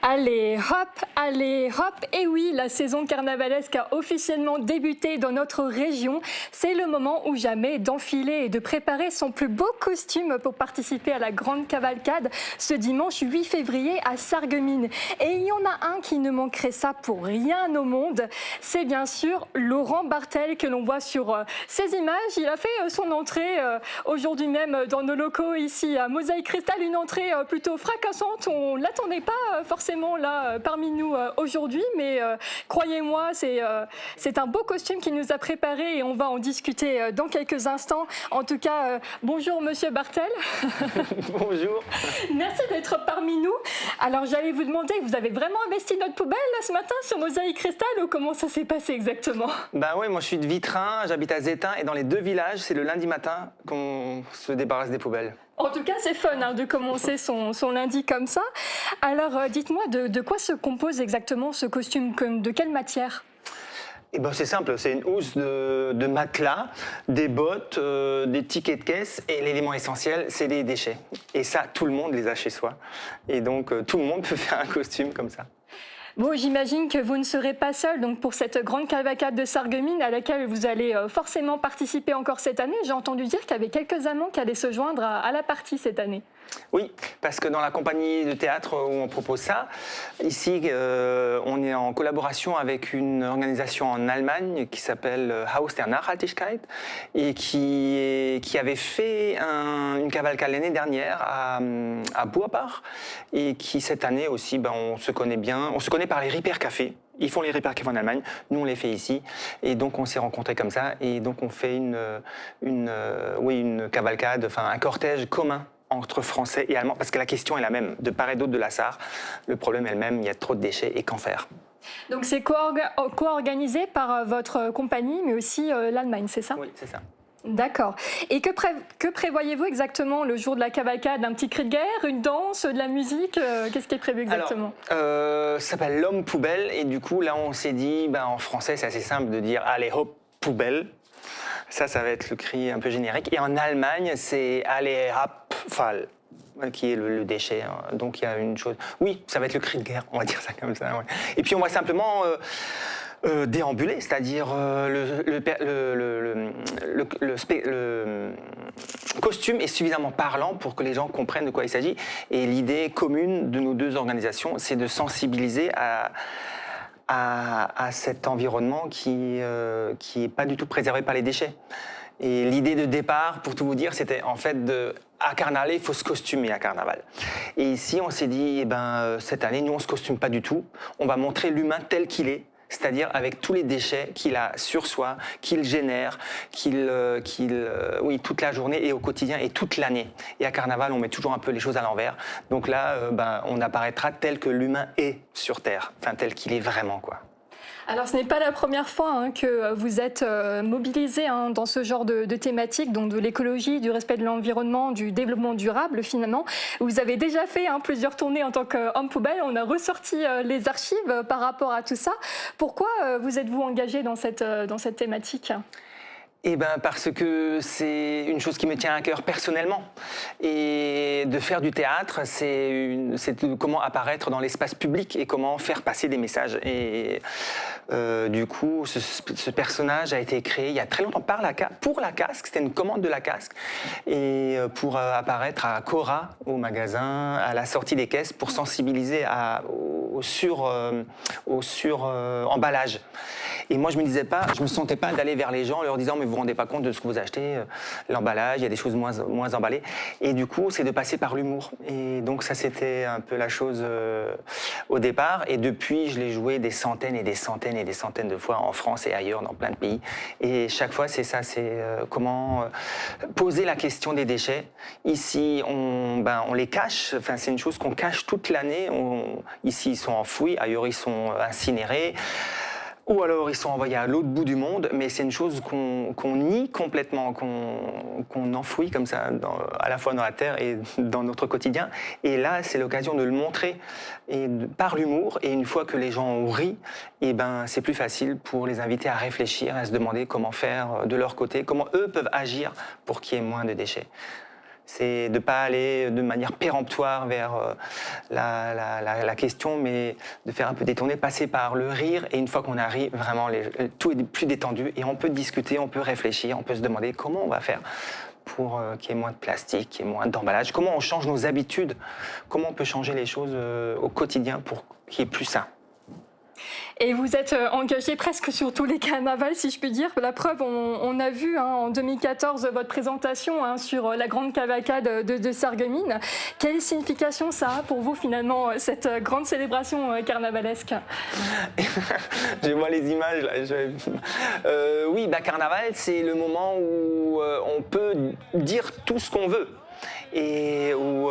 Allez hop, et oui, la saison carnavalesque a officiellement débuté dans notre région. C'est le moment ou jamais d'enfiler et de préparer son plus beau costume pour participer à la grande cavalcade ce dimanche 8 février à Sarreguemines. Et il y en a un qui ne manquerait ça pour rien au monde, c'est bien sûr Laurent Bartel que l'on voit sur ces images. Il a fait son entrée aujourd'hui même dans nos locaux ici à Mosaïque Cristal, une entrée plutôt fracassante. On ne l'attendait pas forcément là parmi nous aujourd'hui, mais croyez-moi, c'est un beau costume qu'il nous a préparé et on va en discuter dans quelques instants. En tout cas, bonjour Monsieur Bartel. Bonjour. Merci d'être parmi nous. Alors j'allais vous demander, vous avez vraiment investi notre poubelle là, ce matin sur Mosaïque Cristal ou comment ça s'est passé exactement? Ben oui, moi je suis de Vitrin, j'habite à Zétain et dans les deux villages, c'est le lundi matin qu'on se débarrasse des poubelles. En tout cas, c'est fun de commencer son lundi comme ça. Alors, dites-moi, de quoi se compose exactement ce costume? De quelle matière? Eh ben, c'est simple, c'est une housse de matelas, des bottes, des tickets de caisse et l'élément essentiel, c'est les déchets. Et ça, tout le monde les a chez soi. Et donc, tout le monde peut faire un costume comme ça. Bon, j'imagine que vous ne serez pas seul donc pour cette grande cavalcade de Sarreguemines à laquelle vous allez forcément participer encore cette année. J'ai entendu dire qu'il y avait quelques amants qui allaient se joindre à la partie cette année. Oui, parce que dans la compagnie de théâtre où on propose ça, ici, on est en collaboration avec une organisation en Allemagne qui s'appelle Haus der Nachhaltigkeit et qui avait fait une cavalcade l'année dernière à Burbach et qui cette année aussi, on se connaît bien, on se connaît par les Ripper Café. Ils font les Ripper Café en Allemagne, nous on les fait ici, et donc on s'est rencontrés comme ça, et donc on fait une cavalcade, enfin un cortège commun entre Français et Allemands, parce que la question est la même, de part et d'autre de la Sarre, le problème est le même, il y a trop de déchets, et qu'en faire? Donc c'est co-organisé par votre compagnie, mais aussi l'Allemagne, c'est ça? Oui, c'est ça. D'accord. Et que prévoyez-vous exactement le jour de la cavalcade? Un petit cri de guerre, une danse, de la musique? Qu'est-ce qui est prévu exactement? Alors, ça s'appelle l'homme poubelle, et du coup, là, on s'est dit, en français, c'est assez simple de dire « allez, hop, poubelle ». Ça va être le cri un peu générique. Et en Allemagne, c'est « allez, hop, fall ». Qui est le déchet. Donc, il y a une chose... Oui, ça va être le cri de guerre, on va dire ça comme ça. Ouais. Et puis, on va simplement... déambuler, c'est-à-dire le costume est suffisamment parlant pour que les gens comprennent de quoi il s'agit. Et l'idée commune de nos deux organisations, c'est de sensibiliser à cet environnement qui est pas du tout préservé par les déchets. Et l'idée de départ, pour tout vous dire, c'était en fait à Carnaval, il faut se costumer à Carnaval. Et ici, on s'est dit, cette année, nous, on se costume pas du tout. On va montrer l'humain tel qu'il est. C'est-à-dire avec tous les déchets qu'il a sur soi, qu'il génère, toute la journée et au quotidien et toute l'année. Et à Carnaval, on met toujours un peu les choses à l'envers. Donc là, on apparaîtra tel que l'humain est sur Terre, enfin tel qu'il est vraiment, quoi. Alors, ce n'est pas la première fois que vous êtes mobilisé dans ce genre de thématique, donc de l'écologie, du respect de l'environnement, du développement durable finalement. Vous avez déjà fait plusieurs tournées en tant qu'homme poubelle. On a ressorti les archives par rapport à tout ça. Pourquoi vous êtes-vous engagé dans cette thématique ? Parce que c'est une chose qui me tient à cœur personnellement. Et de faire du théâtre, c'est comment apparaître dans l'espace public et comment faire passer des messages. Et du coup, ce personnage a été créé il y a très longtemps pour la Casque. C'était une commande de la Casque. Et pour apparaître à Cora, au magasin, à la sortie des caisses, pour sensibiliser au sur-emballage. Et moi, je me sentais pas d'aller vers les gens en leur disant « mais vous vous rendez pas compte de ce que vous achetez, l'emballage, il y a des choses moins emballées ». Et du coup, c'est de passer par l'humour. Et donc ça, c'était un peu la chose au départ. Et depuis, je l'ai joué des centaines et des centaines et des centaines de fois en France et ailleurs, dans plein de pays. Et chaque fois, c'est ça, c'est comment poser la question des déchets. Ici, on les cache, enfin, c'est une chose qu'on cache toute l'année. Ici, ils sont enfouis, ailleurs, ils sont incinérés. Ou alors ils sont envoyés à l'autre bout du monde, mais c'est une chose qu'on nie complètement, qu'on enfouit comme ça, à la fois dans la terre et dans notre quotidien. Et là, c'est l'occasion de le montrer par l'humour. Et une fois que les gens ont ri, c'est plus facile pour les inviter à réfléchir, à se demander comment faire de leur côté, comment eux peuvent agir pour qu'il y ait moins de déchets. C'est de ne pas aller de manière péremptoire vers la question, mais de faire un peu détourner, passer par le rire. Et une fois qu'on arrive, vraiment, tout est plus détendu et on peut discuter, on peut réfléchir, on peut se demander comment on va faire pour qu'il y ait moins de plastique, qu'il y ait moins d'emballage, comment on change nos habitudes, comment on peut changer les choses au quotidien pour qu'il y ait plus ça. Et vous êtes engagé presque sur tous les carnavals, si je puis dire. La preuve, on a vu en 2014 votre présentation sur la grande cavalcade de Sarreguemines. Quelle signification ça a pour vous, finalement, cette grande célébration carnavalesque? Je vois les images, là. Oui, carnaval, c'est le moment où on peut dire tout ce qu'on veut. Et où,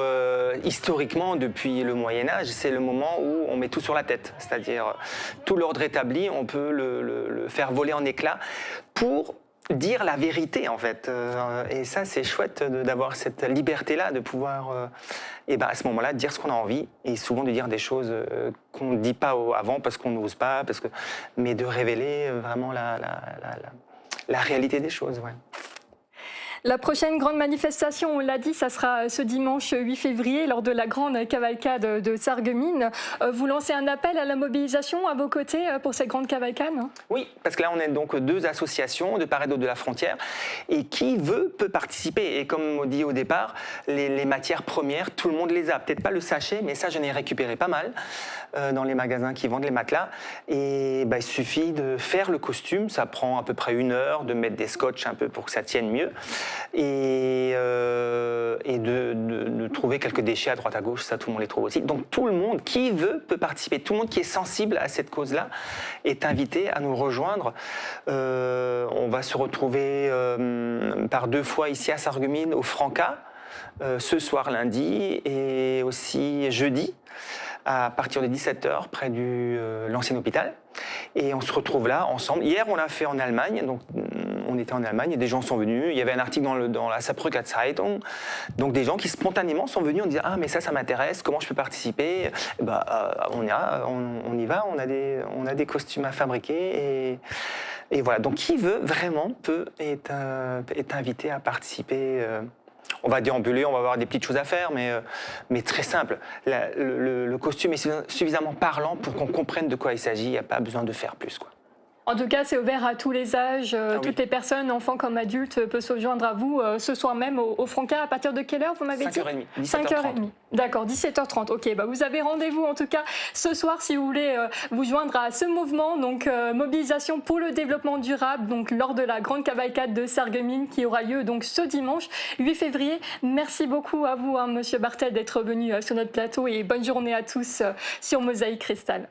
historiquement, depuis le Moyen-Âge, c'est le moment où on met tout sur la tête. C'est-à-dire, tout l'ordre établi, on peut le faire voler en éclats pour dire la vérité, en fait. Et ça, c'est chouette d'avoir cette liberté-là, de pouvoir, à ce moment-là, dire ce qu'on a envie, et souvent de dire des choses qu'on ne dit pas avant parce qu'on n'ose pas, mais de révéler vraiment la réalité des choses, ouais. La prochaine grande manifestation, on l'a dit, ça sera ce dimanche 8 février lors de la grande cavalcade de Sarreguemines. Vous lancez un appel à la mobilisation à vos côtés pour cette grande cavalcade? Oui, parce que là on est donc deux associations de part et d'autre de la frontière et qui veut peut participer. Et comme on dit au départ, les matières premières, tout le monde les a. Peut-être pas le sachet, mais ça j'en ai récupéré pas mal dans les magasins qui vendent les matelas. Et il suffit de faire le costume, ça prend à peu près 1 heure, de mettre des scotch un peu pour que ça tienne mieux. Et de trouver quelques déchets à droite à gauche, ça tout le monde les trouve aussi. Donc tout le monde qui veut peut participer, tout le monde qui est sensible à cette cause-là est invité à nous rejoindre. On va se retrouver par 2 fois ici à Sarreguemines au Franca, ce soir lundi et aussi jeudi à partir de 17h près de l'ancien hôpital. Et on se retrouve là ensemble. Hier, on l'a fait en Allemagne, donc on était en Allemagne et des gens sont venus. Il y avait un article dans la Saarbrücker Zeitung, donc des gens qui spontanément sont venus en disant ah mais ça m'intéresse, comment je peux participer? On y va, on a des costumes à fabriquer et voilà. Donc qui veut vraiment est invité à participer. On va déambuler, on va avoir des petites choses à faire, mais très simple. Le costume est suffisamment parlant pour qu'on comprenne de quoi il s'agit. Il n'y a pas besoin de faire plus, quoi. En tout cas, c'est ouvert à tous les âges. Toutes les personnes, enfants comme adultes, peuvent se joindre à vous ce soir même au Franca. À partir de quelle heure, vous m'avez dit? 5h30. 17h30. D'accord, 17h30. Ok, vous avez rendez-vous en tout cas ce soir si vous voulez vous joindre à ce mouvement. Donc, mobilisation pour le développement durable, donc lors de la grande cavalcade de Sarreguemines qui aura lieu donc ce dimanche 8 février. Merci beaucoup à vous, Monsieur Bartel, d'être venu sur notre plateau et bonne journée à tous sur Mosaïque Cristal.